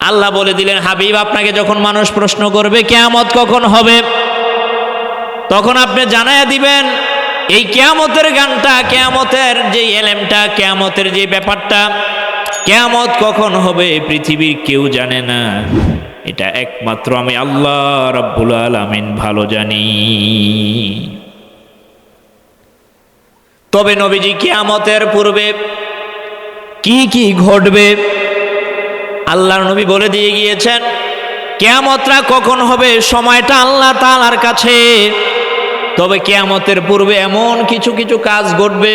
আল্লাহ বলে দিলেন, হাবিব আপনাকে যখন মানুষ প্রশ্ন করবে কিয়ামত কখন হবে, তখন আপনি জানায়া দিবেন এই কিয়ামতের গানটা, কিয়ামতের যে এলেমটা, কিয়ামতের যে ব্যাপারটা, কিয়ামত কখন হবে পৃথিবীর কেউ জানে না, এটা একমাত্র আমি আল্লাহ রাব্বুল আলামিন ভালো জানি। তবে নবীজি কিয়ামতের পূর্বে কি কি ঘটবে আল্লাহর নবী বলে দিয়ে গিয়েছেন। কিয়ামতটা কখন হবে সময়টা আল্লাহ তাআলার কাছে, তবে কিয়ামতের পূর্বে এমন কিছু কিছু কাজ ঘটবে,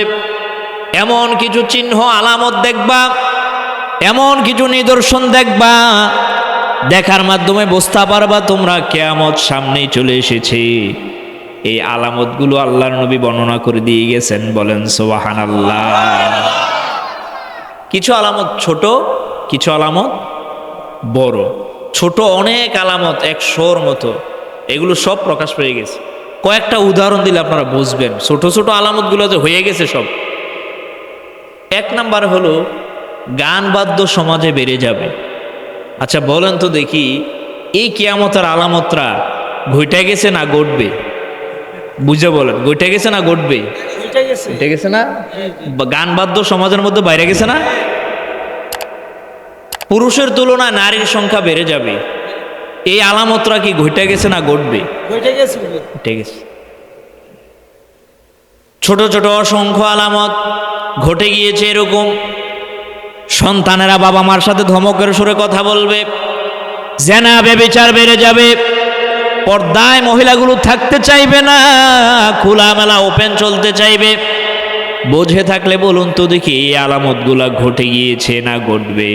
এমন কিছু চিহ্ন আলামত দেখবা, এমন কিছু নিদর্শন দেখবা, দেখার মাধ্যমে বুঝতে পারবা তোমরা কিয়ামত সামনেই চলে এসেছে। এই আলামতগুলো আল্লাহর নবী বর্ণনা করে দিয়ে গেছেন, বলেন সুবহানাল্লাহ। কিছু আলামত ছোট, কিছু আলামত বড়। ছোট অনেক আলামত 100-র মতো, এগুলো সব প্রকাশ পেয়ে গেছে। কয়েকটা উদাহরণ দিলে আপনারা বুঝবেন ছোট ছোট আলামতগুলো যে হয়ে গেছে সব। এক নাম্বার হলো গান বাদ্য সমাজে বেড়ে যাবে। আচ্ছা বলেন তো দেখি, এই কিয়ামতের আলামতরা ঘটে গেছে না ঘটবে? বুঝে বলেন, ঘটে গেছে না ঘটবে? ঘটে গেছে না? গান বাদ্য সমাজের মধ্যে বাইরে গেছে না? পুরুষের তুলনায় নারীর সংখ্যা বেড়ে যাবে। এই আলামতরা কি ঘটে গেছে না ঘটবে? ঘটে গেছে। ছোট ছোট অসংখ্য আলামত ঘটে গিয়েছে। এরকম সন্তানেরা বাবা মার সাথে ধমকের সুরে কথা বলবে, জেনা ব্যভিচার বেড়ে যাবে, পর্দায় মহিলাগুলো থাকতে চাইবে না, খোলামেলা ওপেন চলতে চাইবে। বোঝে থাকলে বলুন তো দেখি এই আলামতগুলা ঘটে গিয়েছে না ঘটবে?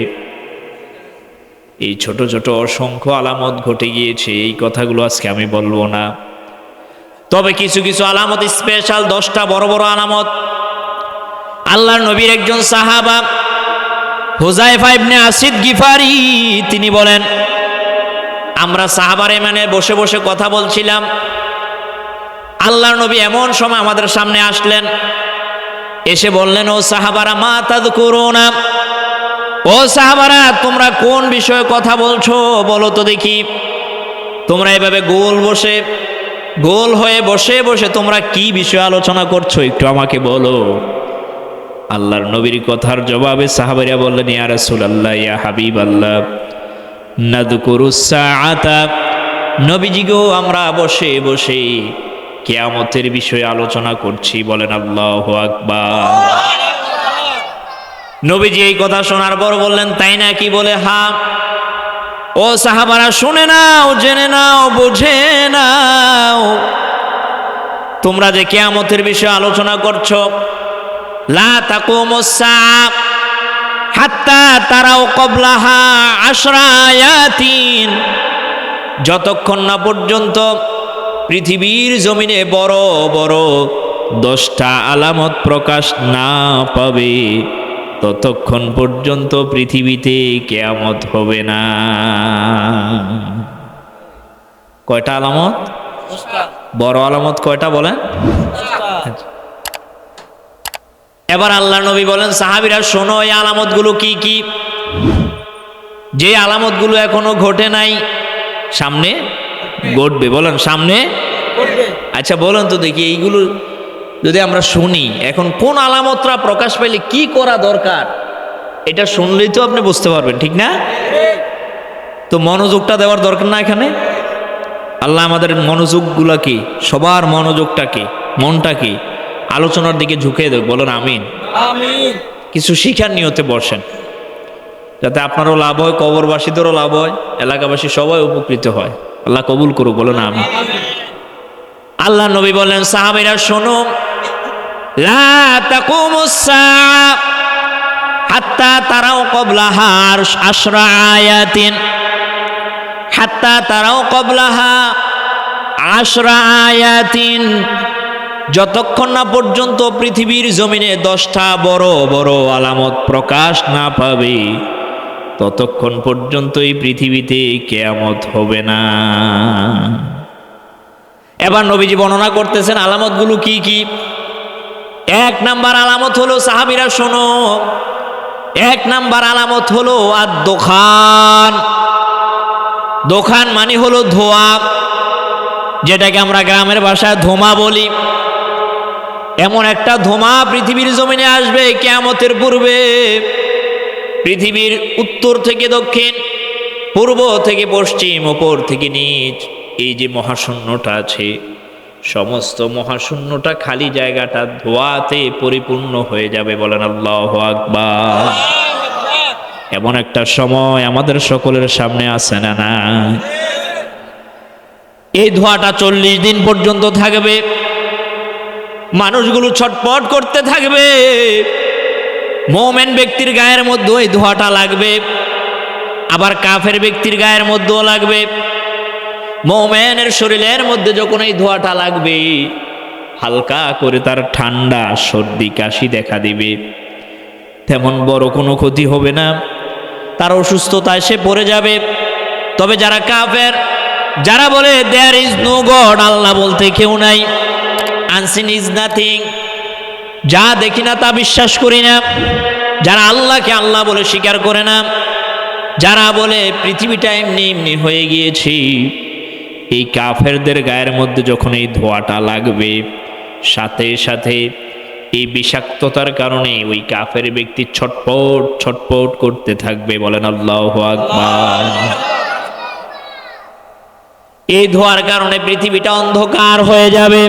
এই ছোট ছোট অসংখ্য আলামত ঘটে গিয়েছে, এই কথাগুলো আজকে আমি বলবো না। তবে কিছু কিছু আলামত স্পেশাল, 10টা বড় বড় আলামত। আল্লাহর নবীর একজন সাহাবা হুযায়ফা ইবনে আসিদ গিফারি তিনি বলেন, আমরা সাহাবার ইমানে বসে বসে কথা বলছিলাম, আল্লাহর নবী এমন সময় আমাদের সামনে আসলেন, এসে বললেন, ও সাহাবারা মা তাযকুরুনা, ও সাহাবারা তোমরা কোন বিষয়ে কথা বলছো বলো তো দেখি। তোমরা এভাবে গোল হয়ে বসে বসে তোমরা কি বিষয়ে আলোচনা করছো একটু আমাকে বলো। আল্লাহর নবীর কথার জবাবে সাহাবারা বললেন, ইয়া রাসূলুল্লাহ, ইয়া হাবিবাল্লাহ, নাযকুরুস সাআতা, নবীজি গো আমরা বসে বসে কিয়ামতের বিষয়ে আলোচনা করছি। বলেন আল্লাহু আকবার। নবীজি এই কথা শোনার পর বললেন, তাই নাকি? বলে হ্যাঁ। ও সাহাবারা শুনে নাও, জেনে নাও, বুঝে নাও, তোমরা যে কিয়ামতের বিষয়ে আলোচনা করছো, লা তাকুমুস সাআ হাত্তা তারাও ক্বাবলাহা 10 আয়াতিন, যতক্ষণ না পর্যন্ত পৃথিবীর জমিনে বড় বড় 10টা আলামত প্রকাশ না পাবে, ততক্ষণ পর্যন্ত পৃথিবীতে কিয়ামত হবে না। কয়টা আলামত? বড় আলামত কয়টা বলেন? এবার আল্লাহ নবী বলেন, সাহাবীরা শোনো এই আলামতগুলো কি কি, যে আলামতগুলো এখনো ঘটে নাই, সামনে ঘটবে। বলেন সামনে ঘটবে। আচ্ছা বলেন তো দেখি, এইগুলো যদি আমরা শুনি, এখন কোন আলামতরা প্রকাশ পাইলে কি করা দরকার, এটা শুনলেই তো আপনি বুঝতে পারবেন, ঠিক না? তো মনোযোগটা দেওয়ার দরকার না এখানে? আল্লাহ আমাদের মনোযোগগুলাকে, সবার মনোযোগটাকে, মনটাকে আলোচনার দিকে ঝুঁকিয়ে দেব। বলেন আমিন। কিছু শিখার নিয়তে বসেন, যাতে আপনারও লাভ হয়, কবরবাসীদেরও লাভ হয়, এলাকাবাসী সবাই উপকৃত হয়। আল্লাহ কবুল করুক। বলেন আমিন। আল্লাহ নবী বলেন, সাহাবীরা শোনো, লা তাকুমুস সাআ হাত্তা তারাও ক্বাবলাহা 10 আয়াতিন, হাত্তা তারাও ক্বাবলাহা 10 আয়াতিন, যতক্ষণ না পর্যন্ত পৃথিবীর জমিনে 10টা বড় বড় আলামত প্রকাশ না পাবে, ততক্ষণ পর্যন্ত এই পৃথিবীতে কিয়ামত হবে না। এবার নবীজি বর্ণনা করতেছেন আলামতগুলো কি কি। 1 নাম্বার আলামত হলো, সাহাবীরা শোনো, 1 নাম্বার আলামত হলো আদ-দুখান, দোকান মানে হলো ধোঁয়া, যেটাকে আমরা গ্রামের ভাষায় ধোঁয়া বলি। এমন একটা ধোঁয়া পৃথিবীর জমিনে আসবে কিয়ামতের পূর্বে। পৃথিবীর উত্তর থেকে দক্ষিণ, পূর্ব থেকে পশ্চিম, ওপর থেকে নিচ, এই যে মহাশূন্যটা আছে, সমস্ত মহাশূন্যটা খালি জায়গাটা ধোঁয়াতে পরিপূর্ণ হয়ে যাবে। বলেন আল্লাহু আকবার। এমন একটা সময় আমাদের সকলের সামনে আছে না না? এই ধোঁয়াটা 40 দিন পর্যন্ত থাকবে। মানুষগুলো ছটপট করতে থাকবে। মুমিন ব্যক্তির গায়ের মধ্যে এই ধোঁয়াটা লাগবে, আবার কাফের ব্যক্তির গায়ের মধ্যেও লাগবে। মুমিনের শরীরের মধ্যে যখন এই ধোঁয়াটা লাগবে, হালকা করে তার ঠান্ডা, সর্দি, কাশি দেখা দিবে। তেমন বড় কোনো ক্ষতি হবে না, তার অসুস্থতায় সে পড়ে যাবে। তবে যারা কাফের, যারা বলে দেয়ার ইজ নো গড, আল্লাহ বলতে কেউ নাই, আনসিন ইজ নাথিং, যা দেখি না তা বিশ্বাস করি না, যারা আল্লাহকে আল্লাহ বলে স্বীকার করে না, যারা বলে পৃথিবীটা এমনি এমনি হয়ে গিয়েছে, এই কাফেরদের গায়ের মধ্যে যখন এই ধোঁয়াটা লাগবে, সাথে সাথে এই বিষাক্ততার কারণে ওই কাফের ব্যক্তি ছটপট ছটপট করতে থাকবে। বলেন আল্লাহু আকবার। এই ধোঁয়ার কারণে পৃথিবীটা অন্ধকার হয়ে যাবে।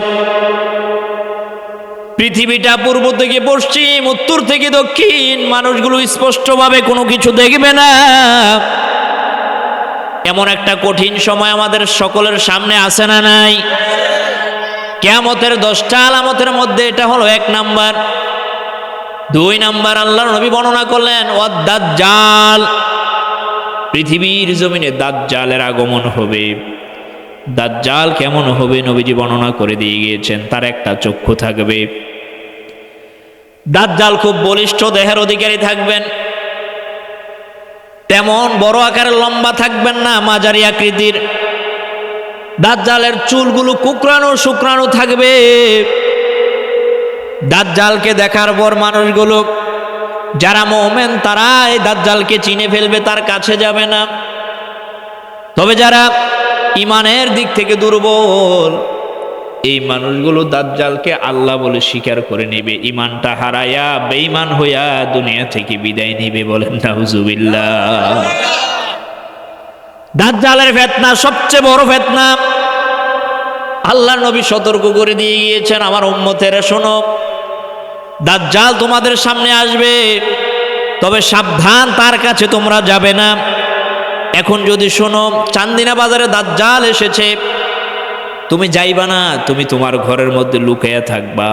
পৃথিবীটা পূর্ব থেকে পশ্চিম, উত্তর থেকে দক্ষিণ, মানুষগুলো স্পষ্টভাবে কোনো কিছু দেখবে না। এমন একটা কঠিন সময় আমাদের সকলের সামনে আসে না নাই? কিয়ামতের 10টা আলামতের মধ্যে এটা হলো 1 নাম্বার। 2 নাম্বার আল্লাহর নবী বর্ণনা করলেন ওয়াদ-দাজ্জাল। পৃথিবীর জমিনে দাজ্জালের আগমন হবে। দাজ্জাল কেমন হবে নবীজি বর্ণনা করে দিয়ে গিয়েছেন। তার একটা চক্ষু থাকবে। দাজ্জাল খুব বলিষ্ঠ দেহের অধিকারী থাকবেন। তেমন বড় আকারের লম্বা থাকবেন না, মাঝারি আকৃতির। দাজ্জালের চুলগুলো কুকরানো শুকরানো থাকবে। দাজ্জালকে দেখার পর মানুষগুলো, যারা মুমিন, তারা এই দাজ্জালকে চিনে ফেলবে, তার কাছে যাবে না। তবে যারা ইমানের দিক থেকে দুর্বল, এই মানুষগুলো দাজ্জালকে আল্লাহ বলে স্বীকার করে নেবে, ইমানটা হারায়া বেঈমান হইয়া দুনিয়া থেকে বিদায় নেবে। বলেন নাউজুবিল্লাহ। দাজ্জালের ফিতনা সবচেয়ে বড় ফিতনা। আল্লাহর নবী সতর্ক করে দিয়ে গিয়েছেন, আমার উম্মতেরা শোনো, দাজ্জাল তোমাদের সামনে আসবে, তবে সাবধান, তার কাছে তোমরা যাবে না। এখন যদি শোনো চান্দিনা বাজারে দাজ্জাল এসেছে, তুমি যাইবা না, তুমি তোমার ঘরের মধ্যে লুকাইয়া থাকবা।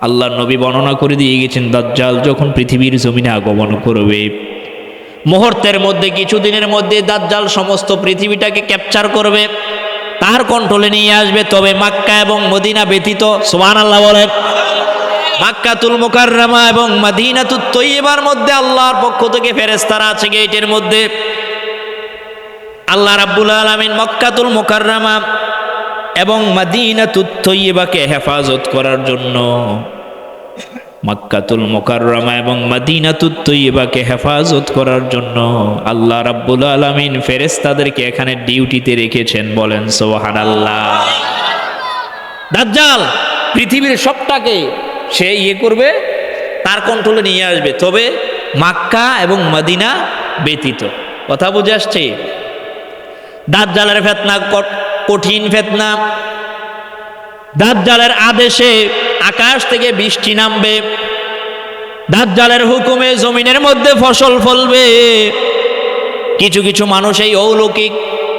আল্লাহর নবী বর্ণনা করে দিয়ে গেছেন, দাজ্জাল যখন পৃথিবীর জমিনে আগমন করবে, মুহূর্তের মধ্যে, কিছুদিনের মধ্যে দাজ্জাল সমস্ত পৃথিবীটাকে ক্যাপচার করবে, তার কন্ট্রোলে নিয়ে আসবে। তবে মক্কা এবং মদিনা ব্যতীত, সুবহানাল্লাহ বলেন, মক্কাতুল মুকাররমা এবং মদিনাতুত তয়্যিবার মধ্যে আল্লাহর পক্ষ থেকে ফেরেশতারা আছে গেটের মধ্যে। আল্লাহ রাব্বুল আলামিন মক্কাতুল মুকাররমা এবং মদিনাতুত তয়্যিবাকে হেফাজত করার জন্য, মক্কাতুল মুকাররমা এবং মদিনাতুত তয়্যিবাকে হেফাজত করার জন্য আল্লাহ রাব্বুল আলামিন ফেরেশতাদেরকে এখানে ডিউটিতে রেখেছেন। বলেন সুবহানাল্লাহ। দাজ্জাল পৃথিবীর সবটাকে সে করবে, তার কন্ট্রোলে নিয়ে আসবে, তবে মক্কা এবং মদিনা ব্যতীত। কথা বুঝে আসছে? দাজ্জালের ফিতনা কঠিন ফিতনা। দাজ্জালের আদেশে আকাশ থেকে বৃষ্টি নামবে, দাজ্জালের হুকুমে জমিনের মধ্যে ফসল ফলবে। কিছু কিছু মানুষ এই অলৌকিক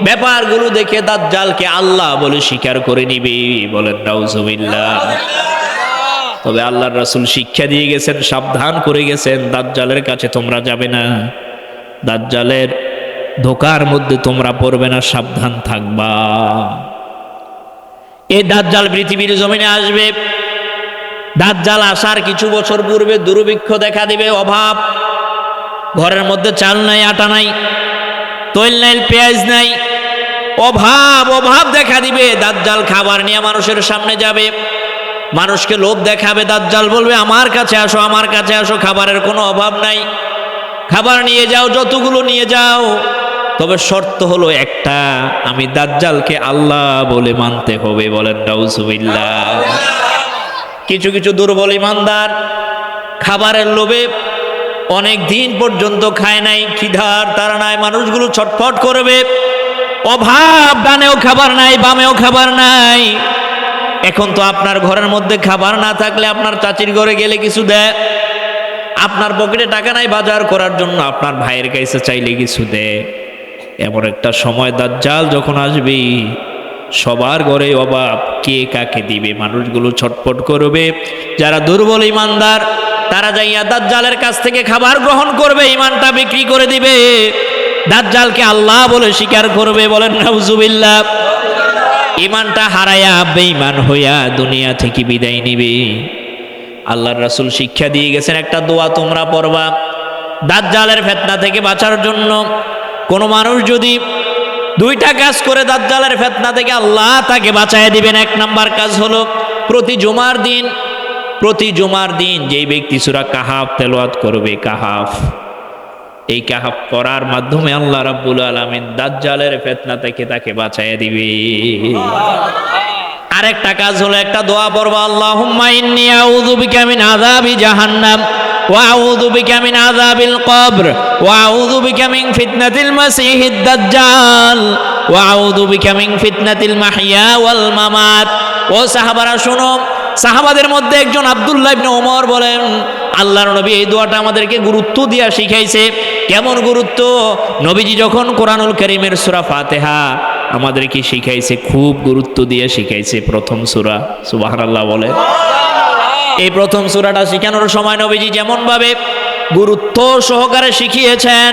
ব্যাপারগুলো দেখে দাজ্জালকে আল্লাহ বলে স্বীকার করে নিবে। বলেন নাউজুবিল্লাহ। তবে আল্লাহর রাসূল শিক্ষা দিয়ে গেছেন, সাবধান করে গেছেন, দাজ্জালের কাছে তোমরা যাবে না, দাজ্জালের ধোকার মধ্যে তোমরা পড়বে না, সাবধান থাকবা। এই দাজ্জাল পৃথিবীর জমিনে আসবে। দাজ্জাল আসার কিছু বছর পূর্বে দুর্ভিক্ষ দেখা দিবে, অভাব। ঘরের মধ্যে চাল নাই, আটা নাই, তৈল নাই, পেঁয়াজ নাই, অভাব অভাব দেখা দিবে। দাজ্জাল খাবার নিয়ে মানুষের সামনে যাবে, মানুষকে লোভ দেখাবে। দাজ্জাল বলবে, আমার কাছে আসো, আমার কাছে আসো, খাবারের কোনো অভাব নাই, খাবার নিয়ে যাও, যতগুলো নিয়ে যাও। তবে শর্ত হলো একটা, আমি দাজ্জালকে আল্লাহ বলে মানতে হবে। বলেন নাউজুবিল্লাহ। কিছু কিছু দুর্বল ইমানদার খাবারের লোভে অনেক দিন পর্যন্ত খায় নাই, খিদার তারা নাই, মানুষগুলো ছটফট করবে, অভাব, ডানেও খাবার নাই বামেও খাবার নাই। এখন তো আপনার ঘরের মধ্যে খাবার না থাকলে আপনার চাচির ঘরে গেলে কিছু দেয়, আপনার পকেটে টাকা নাই বাজার করার জন্য, আপনার ভাইয়ের কাছে চাইলে কিছু দেয়। এমন একটা সময় দাজ্জাল যখন আসবে, সবার ঘরে অভাব, কে কাকে দিবে, মানুষগুলো ছটফট করবে। যারা দুর্বল ইমানদার তারা যাইয়া দাজ্জালের কাছ থেকে খাবার গ্রহণ করবে, ইমানটা বিক্রি করে দিবে, দাজ্জালকে আল্লাহ বলে স্বীকার করবে। বলেন নাউজুবিল্লাহ। ইমানটা হারায়া বেঈমান হইয়া দুনিয়া থেকে বিদায় নিবে। আল্লাহর রাসূল শিক্ষা দিয়ে গেছেন, একটা দোয়া তোমরা পড়বা দাজ্জালের ফিতনা থেকে বাঁচার জন্য। কোন মানুষ যদি দুইটা কাজ করে দাজ্জালের ফিতনা থেকে আল্লাহ তাকে বাঁচায় দিবেন। এক নাম্বার কাজ হলো প্রতি জুমার দিন যেই ব্যক্তি সূরা কাহাফ তেলাওয়াত করবে, কাহাফ, এই কাহাফ পড়ার মাধ্যমে আল্লাহ রাব্বুল আলামিন দাজ্জালের ফিতনা থেকে তাকে বাঁচায় দিবে। আরেকটা কাজ হলো একটা দোয়া পড়বা, আল্লাহুম্মা ইন্নী আউযু বিকা মিন আযাবি জাহান্নাম ওয়া আউযু বিকা মিন আযাবিল কবর ওয়া আউযু বিকা মিন ফিতনাতিল মাসিহিদ দাজ্জাল ওয়া আউযু বিকা মিন ফিতনাতিল মাহইয়া ওয়াল মামাত। ও সাহাবারা শোনো, সাহাবাদের মধ্যে একজন আব্দুল্লাহ ইবনে ওমর বলেন, আল্লাহর নবী এই দোয়াটা আমাদেরকে গুরুত্ব দিয়া শিখাইছে। কেমন গুরুত্ব? নবীজি যখন কোরআনুল কারীমের সূরা ফাতিহা আমাদেরকে শিখাইছে, খুব গুরুত্ব দিয়ে শিখাইছে। প্রথম সূরা, সুবহানাল্লাহ বলে। এই প্রথম সূরাটা শিখানোর সময় নবীজি যেমন ভাবে গুরুত্ব সহকারে শিখিয়েছেন,